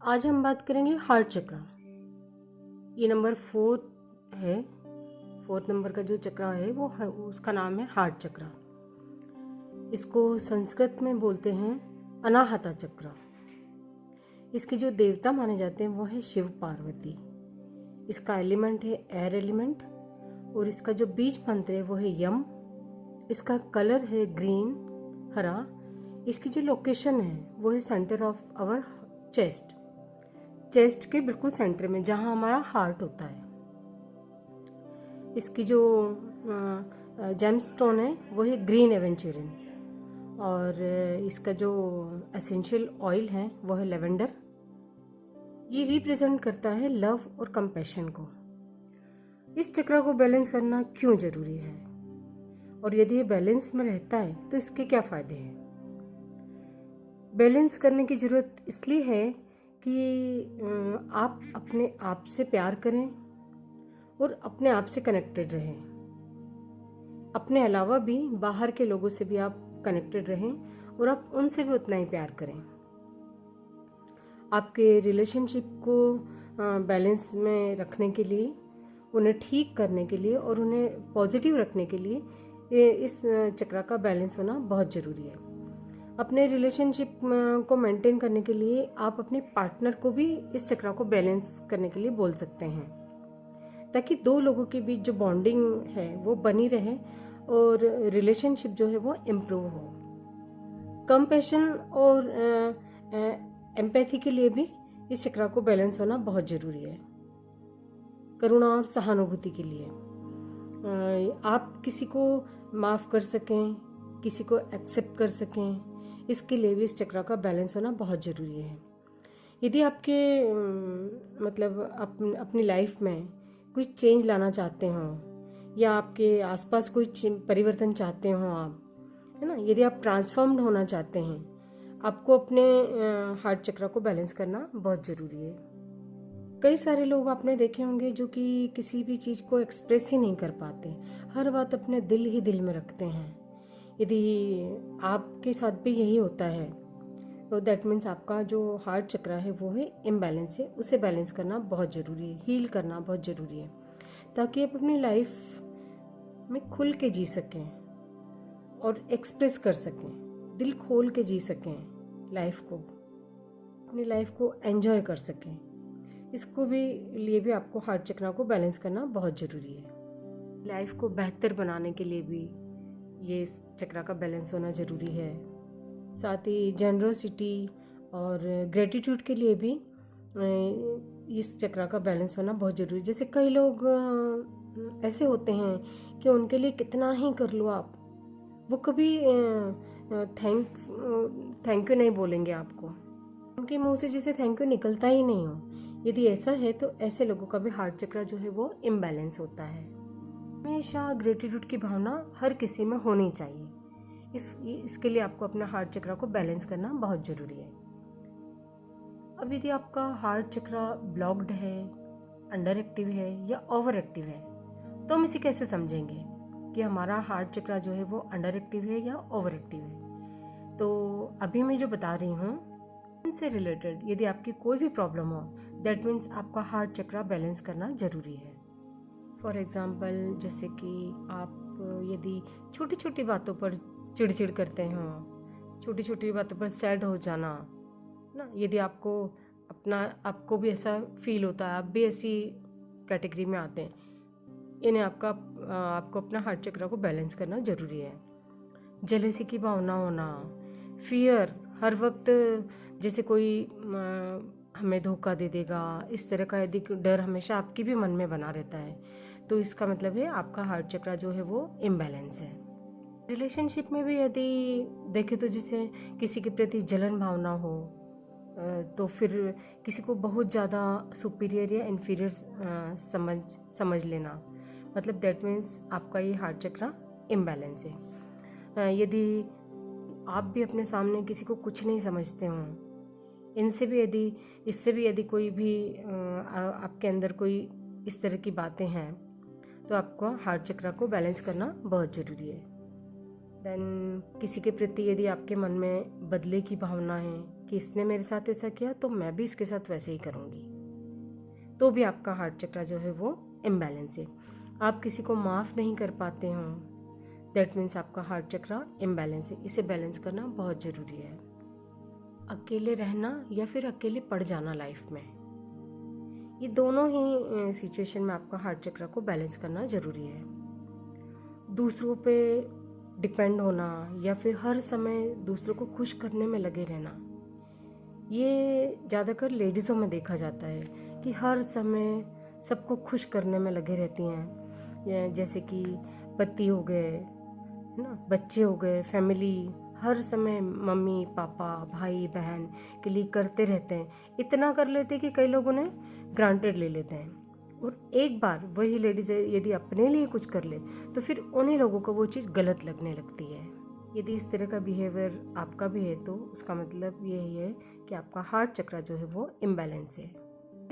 आज हम बात करेंगे हार्ट चक्र। ये नंबर 4 है। 4 नंबर का जो चक्र है वो उसका नाम है हार्ट चक्र। इसको संस्कृत में बोलते हैं अनाहता चक्र। इसके जो देवता माने जाते हैं वो है शिव पार्वती। इसका एलिमेंट है एयर एलिमेंट और इसका जो बीज मंत्र है वो है यम। इसका कलर है ग्रीन हरा। इसकी जो लोकेशन है वो है सेंटर ऑफ आवर चेस्ट के बिल्कुल सेंटर में, जहाँ हमारा हार्ट होता है। इसकी जो जेम स्टोन है वो है ग्रीन एवेंचुरिन और इसका जो एसेंशियल ऑयल है वो है लेवेंडर। ये रिप्रेजेंट करता है लव और कंपैशन को। इस चक्र को बैलेंस करना क्यों जरूरी है और यदि ये बैलेंस में रहता है तो इसके क्या फायदे हैं। बैलेंस करने की ज़रूरत इसलिए है कि आप अपने आप से प्यार करें और अपने आप से कनेक्टेड रहें। अपने अलावा भी बाहर के लोगों से भी आप कनेक्टेड रहें और आप उनसे भी उतना ही प्यार करें। आपके रिलेशनशिप को बैलेंस में रखने के लिए, उन्हें ठीक करने के लिए और उन्हें पॉजिटिव रखने के लिए इस चक्र का बैलेंस होना बहुत ज़रूरी है। अपने रिलेशनशिप को मेंटेन करने के लिए आप अपने पार्टनर को भी इस चक्र को बैलेंस करने के लिए बोल सकते हैं, ताकि दो लोगों के बीच जो बॉन्डिंग है वो बनी रहे और रिलेशनशिप जो है वो इम्प्रूव हो। कंपैशन और एम्पैथी के लिए भी इस चक्र को बैलेंस होना बहुत ज़रूरी है। करुणा और सहानुभूति के लिए आप किसी को माफ़ कर सकें, किसी को एक्सेप्ट कर सकें, इसके लिए भी इस चक्र का बैलेंस होना बहुत ज़रूरी है। यदि आपके अपनी लाइफ में कोई चेंज लाना चाहते हो या आपके आसपास कोई परिवर्तन चाहते हो आप, है ना, यदि आप ट्रांसफॉर्म्ड होना चाहते हैं, आपको अपने हार्ट चक्र को बैलेंस करना बहुत ज़रूरी है। कई सारे लोग आपने देखे होंगे जो कि किसी भी चीज़ को एक्सप्रेस ही नहीं कर पाते, हर बात अपने दिल ही दिल में रखते हैं। यदि आपके साथ भी यही होता है तो दैट मीन्स आपका जो हार्ट चक्र है वो है इम्बैलेंस है। उसे बैलेंस करना बहुत ज़रूरी है, हील करना बहुत ज़रूरी है, ताकि आप अपनी लाइफ में खुल के जी सकें और एक्सप्रेस कर सकें, दिल खोल के जी सकें लाइफ को, अपनी लाइफ को एंजॉय कर सकें। इसको भी लिए भी आपको हार्ट चक्र को बैलेंस करना बहुत ज़रूरी है। लाइफ को बेहतर बनाने के लिए भी ये चक्र का बैलेंस होना ज़रूरी है। साथ ही जेनरोसिटी और ग्रेटिट्यूड के लिए भी इस चक्र का बैलेंस होना बहुत ज़रूरी है। जैसे कई लोग ऐसे होते हैं कि उनके लिए कितना ही कर लो आप, वो कभी थैंक यू नहीं बोलेंगे आपको, उनके मुंह से जैसे थैंक यू निकलता ही नहीं हो। यदि ऐसा है तो ऐसे लोगों का भी हार्ट चक्र जो है वो इम्बैलेंस होता है। हमेशा ग्रेटिट्यूड की भावना हर किसी में होनी चाहिए। इसके लिए आपको अपना हार्ट चक्र को बैलेंस करना बहुत ज़रूरी है। अब यदि आपका हार्ट चक्र ब्लॉक्ड है, अंडर एक्टिव है या ओवर एक्टिव है, तो हम इसे कैसे समझेंगे कि हमारा हार्ट चक्र जो है वो अंडर एक्टिव है या ओवर एक्टिव है। तो अभी मैं जो बता रही हूँ इनसे रिलेटेड यदि आपकी कोई भी प्रॉब्लम हो, दैट मीन्स आपका हार्ट चक्र बैलेंस करना ज़रूरी है। फॉर एग्ज़ाम्पल, जैसे कि आप यदि छोटी छोटी बातों पर चिड़चिड़ करते हो, छोटी छोटी बातों पर सैड हो जाना ना, यदि आपको भी ऐसा फील होता है, आप भी ऐसी कैटेगरी में आते हैं, इन्हें आपको अपना हार्ट चक्र को बैलेंस करना ज़रूरी है। जेलसी की भावना होना, फियर, हर वक्त जैसे कोई हमें धोखा दे देगा, इस तरह का यदि डर हमेशा आपके भी मन में बना रहता है, तो इसका मतलब है आपका हार्ट चक्र जो है वो इम्बैलेंस है। रिलेशनशिप में भी यदि देखें तो जैसे किसी के प्रति जलन भावना हो, तो फिर किसी को बहुत ज़्यादा सुपीरियर या इन्फीरियर समझ लेना, मतलब दैट मीन्स आपका ये हार्ट चक्र इम्बैलेंस है। यदि आप भी अपने सामने किसी को कुछ नहीं समझते हो, इससे भी यदि कोई भी आपके अंदर कोई इस तरह की बातें हैं, तो आपको हार्ट चक्र को बैलेंस करना बहुत ज़रूरी है। देन किसी के प्रति यदि आपके मन में बदले की भावना है कि इसने मेरे साथ ऐसा किया तो मैं भी इसके साथ वैसे ही करूँगी, तो भी आपका हार्ट चक्रा जो है वो इम्बैलेंस है। आप किसी को माफ़ नहीं कर पाते हो, दैट मीन्स आपका हार्ट चक्रा इम्बैलेंस है। इसे बैलेंस करना बहुत ज़रूरी है। अकेले रहना या फिर अकेले पड़ जाना लाइफ में, ये दोनों ही सिचुएशन में आपका हार्ट चक्रा को बैलेंस करना ज़रूरी है। दूसरों पे डिपेंड होना या फिर हर समय दूसरों को खुश करने में लगे रहना, ये ज़्यादातर लेडीज़ों में देखा जाता है कि हर समय सबको खुश करने में लगे रहती हैं। जैसे कि पति हो गए, है ना, बच्चे हो गए, फैमिली हर समय मम्मी पापा भाई बहन के लिए करते रहते हैं। इतना कर लेते हैं कि कई लोग उन्हें ग्रांटेड ले लेते हैं। और एक बार वही लेडीज यदि अपने लिए कुछ कर ले तो फिर उन्हीं लोगों को वो चीज़ गलत लगने लगती है। यदि इस तरह का बिहेवियर आपका भी है तो उसका मतलब यही है कि आपका हार्ट चक्रा जो है वो इम्बैलेंस है।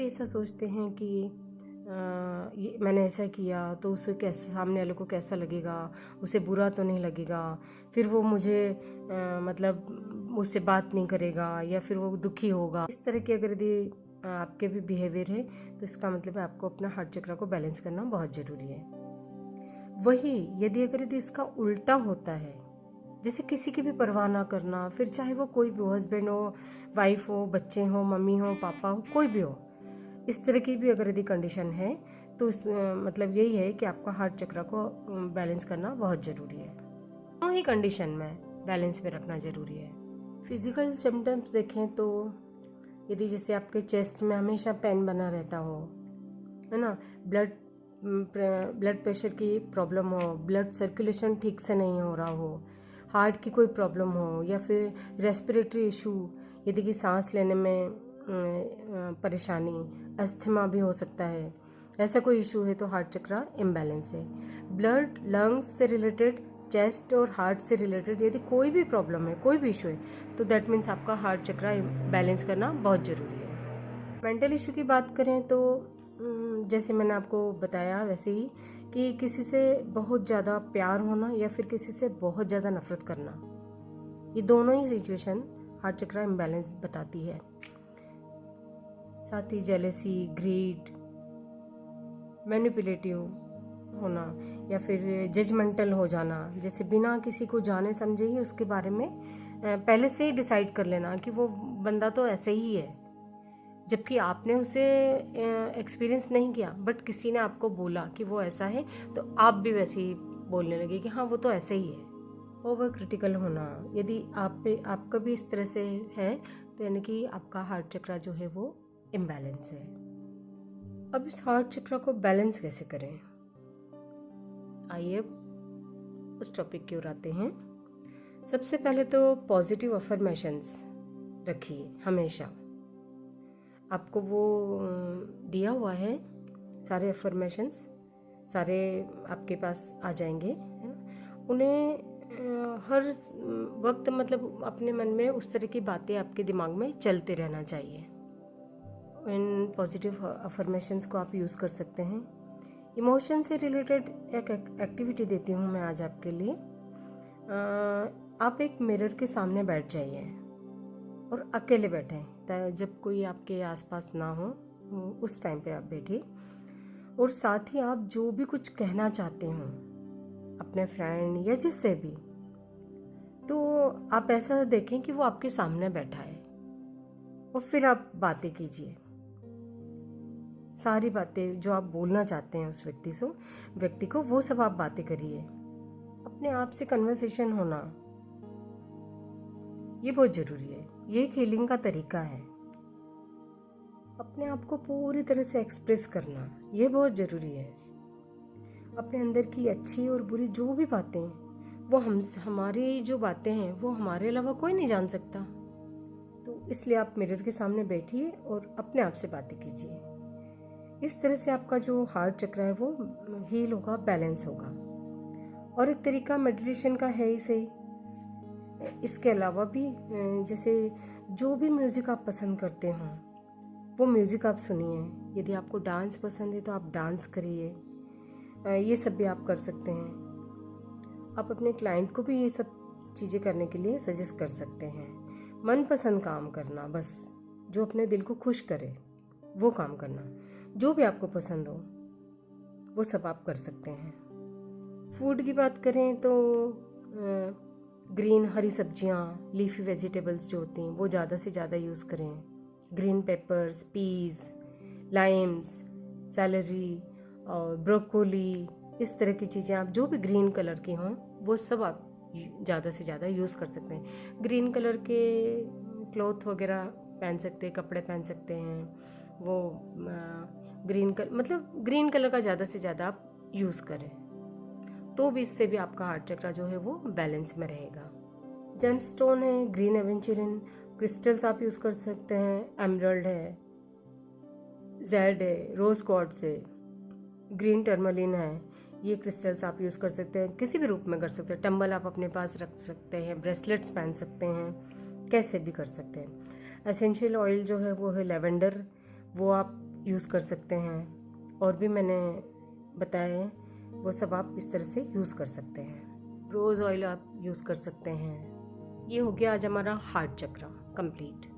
ऐसा सोचते हैं कि ये मैंने ऐसा किया तो उसे कैसे, सामने वाले को कैसा लगेगा, उसे बुरा तो नहीं लगेगा, फिर वो मुझे मतलब मुझसे बात नहीं करेगा या फिर वो दुखी होगा। इस तरह की अगर यदि आपके भी बिहेवियर है तो इसका मतलब है आपको अपना हार्ट चक्रा को बैलेंस करना बहुत ज़रूरी है। वही यदि इसका उल्टा होता है, जैसे किसी की भी परवाह ना करना, फिर चाहे वो कोई भी हो, हस्बैंड हो, वाइफ हो, बच्चे हो, मम्मी हो, पापा हो, कोई भी हो, इस तरह की भी अगर यदि कंडीशन है तो मतलब यही है कि आपका हार्ट चक्रा को बैलेंस करना बहुत ज़रूरी है। दोनों ही कंडीशन में बैलेंस में रखना ज़रूरी है। फिजिकल सिम्टम्स देखें तो यदि जैसे आपके चेस्ट में हमेशा पेन बना रहता हो, है ना, ब्लड प्रेशर की प्रॉब्लम हो, ब्लड सर्कुलेशन ठीक से नहीं हो रहा हो, हार्ट की कोई प्रॉब्लम हो, या फिर रेस्पिरेटरी इशू, यदि कि सांस लेने में परेशानी, अस्थमा भी हो सकता है, ऐसा कोई इशू है तो हार्ट चक्रा इम्बैलेंस है। ब्लड लंग्स से रिलेटेड, चेस्ट और हार्ट से रिलेटेड यदि कोई भी प्रॉब्लम है, कोई भी इशू है तो दैट मीन्स आपका हार्ट चक्रा बैलेंस करना बहुत ज़रूरी है। मेंटल इशू की बात करें तो जैसे मैंने आपको बताया वैसे ही कि किसी से बहुत ज़्यादा प्यार होना या फिर किसी से बहुत ज़्यादा नफरत करना, ये दोनों ही सिचुएशन हार्ट चक्रा इम्बैलेंस बताती है। साथ ही जेलेसी, ग्रीड, मैनिपुलेटिव होना या फिर जजमेंटल हो जाना, जैसे बिना किसी को जाने समझे ही उसके बारे में पहले से ही डिसाइड कर लेना कि वो बंदा तो ऐसे ही है, जबकि आपने उसे एक्सपीरियंस नहीं किया, बट किसी ने आपको बोला कि वो ऐसा है तो आप भी वैसे ही बोलने लगे कि हाँ वो तो ऐसे ही है। ओवर क्रिटिकल होना, यदि आपका भी इस तरह से है तो यानी कि आपका हार्ट चक्रा जो है वो इम्बैलेंस है। अब इस हार्ट चक्रा को बैलेंस कैसे करें, आइए उस टॉपिक की ओर आते हैं। सबसे पहले तो पॉजिटिव अफर्मेशंस रखिए हमेशा। आपको वो दिया हुआ है, सारे अफर्मेशंस सारे आपके पास आ जाएंगे, उन्हें हर वक्त मतलब अपने मन में उस तरह की बातें आपके दिमाग में चलते रहना चाहिए। इन पॉजिटिव अफर्मेशंस को आप यूज़ कर सकते हैं। इमोशन से रिलेटेड एक एक्टिविटी देती हूँ मैं आज आपके लिए। आप एक मिरर के सामने बैठ जाइए और अकेले बैठें, जब कोई आपके आसपास ना हो उस टाइम पे आप बैठिए, और साथ ही आप जो भी कुछ कहना चाहते हो अपने फ्रेंड या जिससे भी, तो आप ऐसा देखें कि वो आपके सामने बैठा है और फिर आप बातें कीजिए। सारी बातें जो आप बोलना चाहते हैं उस व्यक्ति को वो सब आप बातें करिए। अपने आप से कन्वर्सेशन होना ये बहुत ज़रूरी है, ये एक हीलिंग का तरीका है। अपने आप को पूरी तरह से एक्सप्रेस करना ये बहुत ज़रूरी है। अपने अंदर की अच्छी और बुरी जो भी बातें वो हमारी जो बातें हैं वो हमारे अलावा कोई नहीं जान सकता। तो इसलिए आप मिरर के सामने बैठिए और अपने आप से बातें कीजिए। इस तरह से आपका जो हार्ट चक्र है वो हील होगा, बैलेंस होगा। और एक तरीका मेडिटेशन का है ही सही। इसके अलावा भी जैसे जो भी म्यूज़िक आप पसंद करते हो वो म्यूज़िक आप सुनिए। यदि आपको डांस पसंद है तो आप डांस करिए, ये सब भी आप कर सकते हैं। आप अपने क्लाइंट को भी ये सब चीज़ें करने के लिए सजेस्ट कर सकते हैं। मनपसंद काम करना, बस जो अपने दिल को खुश करे वो काम करना, जो भी आपको पसंद हो वो सब आप कर सकते हैं। फूड की बात करें तो ग्रीन हरी सब्जियां, लीफी वेजिटेबल्स जो होती हैं वो ज़्यादा से ज़्यादा यूज़ करें। Green peppers, peas, limes, celery और ब्रोकोली, इस तरह की चीज़ें आप जो भी ग्रीन कलर की हों वो सब आप ज़्यादा से ज़्यादा यूज़ कर सकते हैं। ग्रीन कलर के क्लॉथ वगैरह पहन सकते हैं, कपड़े पहन सकते हैं। वो ग्रीन कलर का ज़्यादा से ज़्यादा आप यूज़ करें तो भी इससे भी आपका हार्ट चक्र जो है वो बैलेंस में रहेगा। जेमस्टोन है, ग्रीन एवेंचुरिन, क्रिस्टल्स आप यूज़ कर सकते हैं। एमरल्ड है, जेड है, रोज क्वार्ट्ज है, ग्रीन टर्मलिन है। ये क्रिस्टल्स आप यूज़ कर सकते हैं, किसी भी रूप में कर सकते हैं। टंबल आप अपने पास रख सकते हैं, ब्रेसलेट्स पहन सकते हैं, कैसे भी कर सकते हैं। एसेंशियल ऑयल जो है वो है लेवेंडर, वो आप यूज़ कर सकते हैं। और भी मैंने बताया है, वो सब आप इस तरह से यूज़ कर सकते हैं। रोज़ ऑयल आप यूज़ कर सकते हैं। ये हो गया आज हमारा हार्ट चक्र कंप्लीट।